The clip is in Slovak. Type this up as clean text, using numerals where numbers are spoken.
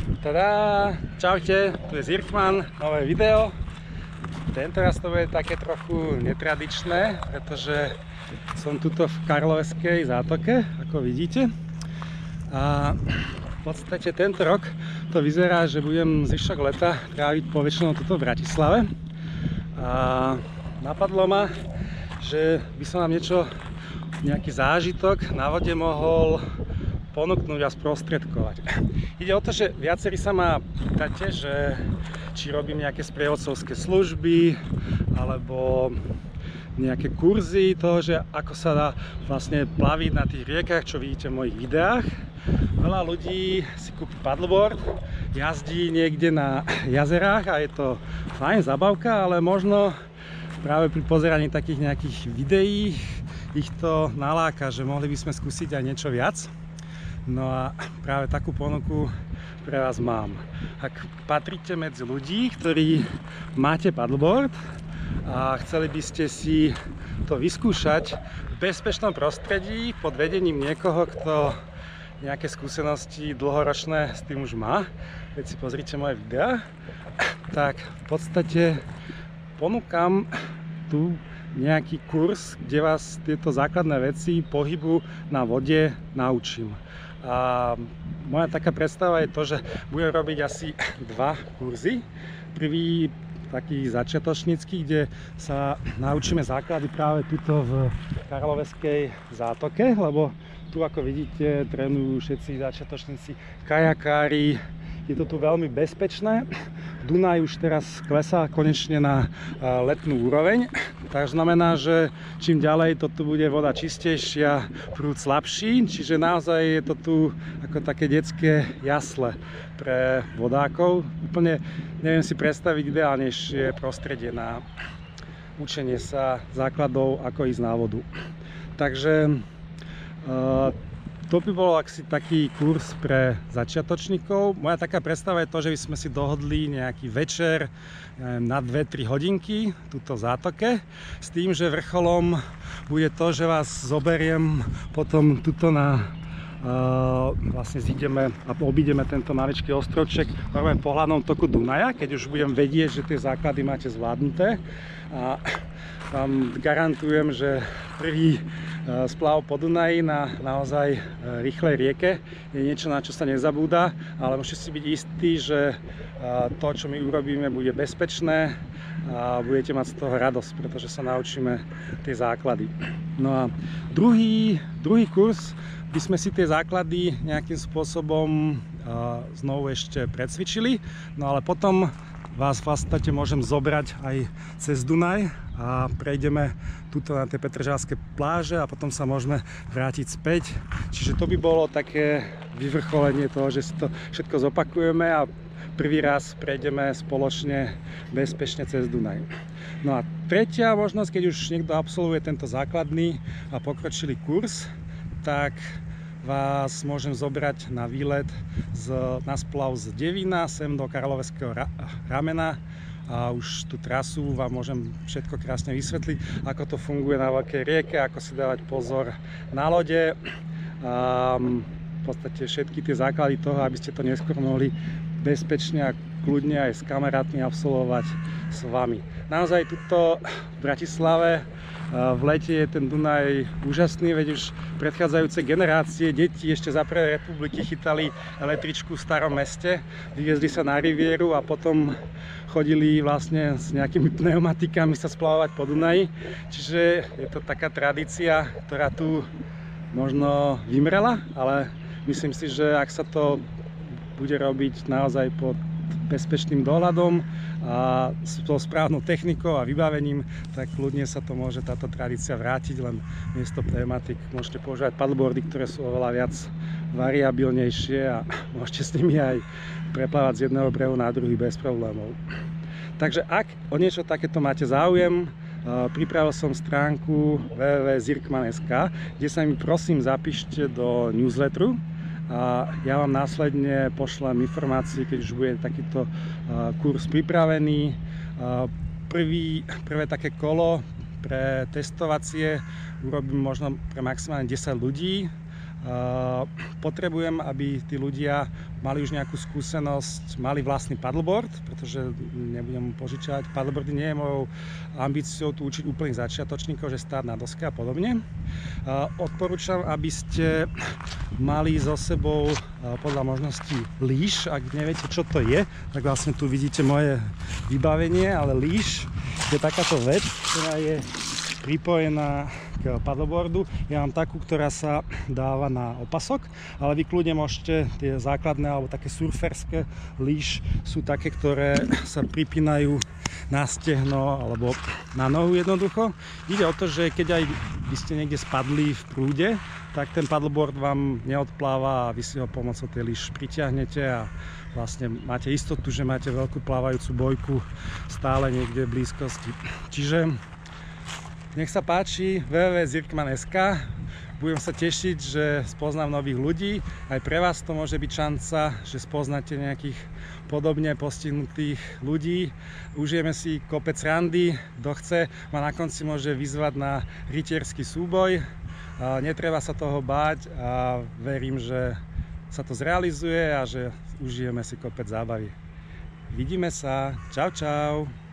Tada! Čaute, tu je Zirkman, nové video. Tentoraz to bude také trochu netradičné, pretože som tuto v Karloveskej zátoke, ako vidíte. A v podstate tento rok to vyzerá, že budem zvyšok leta tráviť poväčšinou tuto v Bratislave. A napadlo ma, že by som vám nejaký zážitok na vode mohol ponúknuť a sprostredkovať. Ide o to, že viacerí sa ma pýtate, že či robím nejaké sprievodcovské služby alebo nejaké kurzy toho, že ako sa dá vlastne plaviť na tých riekach, čo vidíte v mojich videách. Veľa ľudí si kúpi paddleboard, jazdí niekde na jazerách a je to fajn zabavka, ale možno práve pri pozeraní takých nejakých videí ich to naláka, že mohli by sme skúsiť aj niečo viac. No a práve takú ponuku pre vás mám. Ak patríte medzi ľudí, ktorí máte paddleboard a chceli by ste si to vyskúšať v bezpečnom prostredí pod vedením niekoho, kto nejaké skúsenosti dlhoročné s tým už má, keď si pozrite moje videá, tak v podstate ponúkam tu nejaký kurz, kde vás tieto základné veci pohybu na vode naučím. A moja taká predstava je to, že budem robiť asi 2 kurzy. Prvý taký začiatočnícky, kde sa naučíme základy práve tuto v Karloveskej zátoke, lebo tu, ako vidíte, trénujú všetci začiatočníci kajakári. Je to tu veľmi bezpečné. Dunaj už teraz klesá konečne na letnú úroveň. Tak znamená, že čím ďalej to tu bude voda čistejšia, prúd slabší. Čiže naozaj je to tu ako také detské jasle pre vodákov. Úplne neviem si predstaviť ideálnejšie prostredie na učenie sa základov, ako ísť na vodu. Takže to by bol asi taký kurz pre začiatočníkov. Moja taká predstava je to, že by sme si dohodli nejaký večer na 2-3 hodinky tuto v zátoke, s tým, že vrcholom bude to, že vás zoberiem potom tuto na vlastne zídeme a obídeme tento maličký ostrovček normálne po hlavnom toku Dunaja, keď už budem vedieť, že tie základy máte zvládnuté. A vám garantujem, že prvý splav po Dunaji na naozaj rýchlej rieke je niečo, na čo sa nezabúda, ale môžete si byť istí, že to, čo my urobíme, bude bezpečné a budete mať z toho radosť, pretože sa naučíme tie základy. No a druhý kurz by sme si tie základy nejakým spôsobom znovu ešte precvičili, no ale potom vás v podstate môžem zobrať aj cez Dunaj a prejdeme tuto na tie petržalské pláže a potom sa môžeme vrátiť späť. Čiže to by bolo také vyvrcholenie toho, že si to všetko zopakujeme a prvý raz prejdeme spoločne bezpečne cez Dunaj. No a tretia možnosť, keď už niekto absolvuje tento základný a pokročilý kurz, tak vás môžem zobrať na výlet na splav z Devína sem do Karloveského ramena a už tú trasu vám môžem všetko krásne vysvetliť, ako to funguje na veľkej rieke, ako si dávať pozor na lode a v podstate všetky tie základy toho, aby ste to neskôr mohli bezpečne a kľudne aj s kamarátmi absolvovať s vami. Naozaj tuto v Bratislave v lete je ten Dunaj úžasný, veď už predchádzajúce generácie detí ešte za prvej republiky chytali električku v Starom meste, vyviezli sa na rivieru a potom chodili vlastne s nejakými pneumatikami sa splavovať po Dunaji. Čiže je to taká tradícia, ktorá tu možno vymrela, ale myslím si, že ak sa to bude robiť naozaj pod bezpečným dohľadom a s tou správnou technikou a vybavením, tak kľudne sa to môže táto tradícia vrátiť, len miesto pneumatik môžete používať paddleboardy, ktoré sú oveľa viac variabilnejšie a môžete s nimi aj preplávať z jedného brehu na druhý bez problémov. Takže ak o niečo takéto máte záujem, pripravil som stránku www.zirkman.sk, kde sa mi prosím zapíšte do newsletteru a ja vám následne pošlem informácie, keď už bude takýto kurz pripravený. Prvé také kolo pre testovacie urobím možno pre maximálne 10 ľudí Potrebujem, aby tí ľudia mali už nejakú skúsenosť, mali vlastný paddleboard, pretože nebudem požičať. Paddleboardy nie je mojou ambíciou tu učiť úplných začiatočníkov, že stáť na doske a podobne. Odporúčam, aby ste mali so sebou podľa možností líš. Ak neviete, čo to je, tak vlastne tu vidíte moje vybavenie, ale líš je takáto vec, ktorá je pripojená k paddleboardu. Ja mám takú, ktorá sa dáva na opasok, ale vy kľudne môžete tie základné alebo také surferské líš sú také, ktoré sa pripínajú na stehno alebo na nohu jednoducho. Ide o to, že keď aj by ste niekde spadli v prúde, tak ten paddleboard vám neodpláva a vy si ho pomocou tej líš pritiahnete a vlastne máte istotu, že máte veľkú plávajúcu bojku stále niekde v blízkosti. Čiže nech sa páči, www.zirkman.sk. Budem sa tešiť, že spoznám nových ľudí. Aj pre vás to môže byť šanca, že spoznáte nejakých podobne postihnutých ľudí. Užijeme si kopec randy. Kto chce, ma na konci môže vyzvať na rytierský súboj. Netreba sa toho báť a verím, že sa to zrealizuje a že užijeme si kopec zábavy. Vidíme sa. Čau, čau.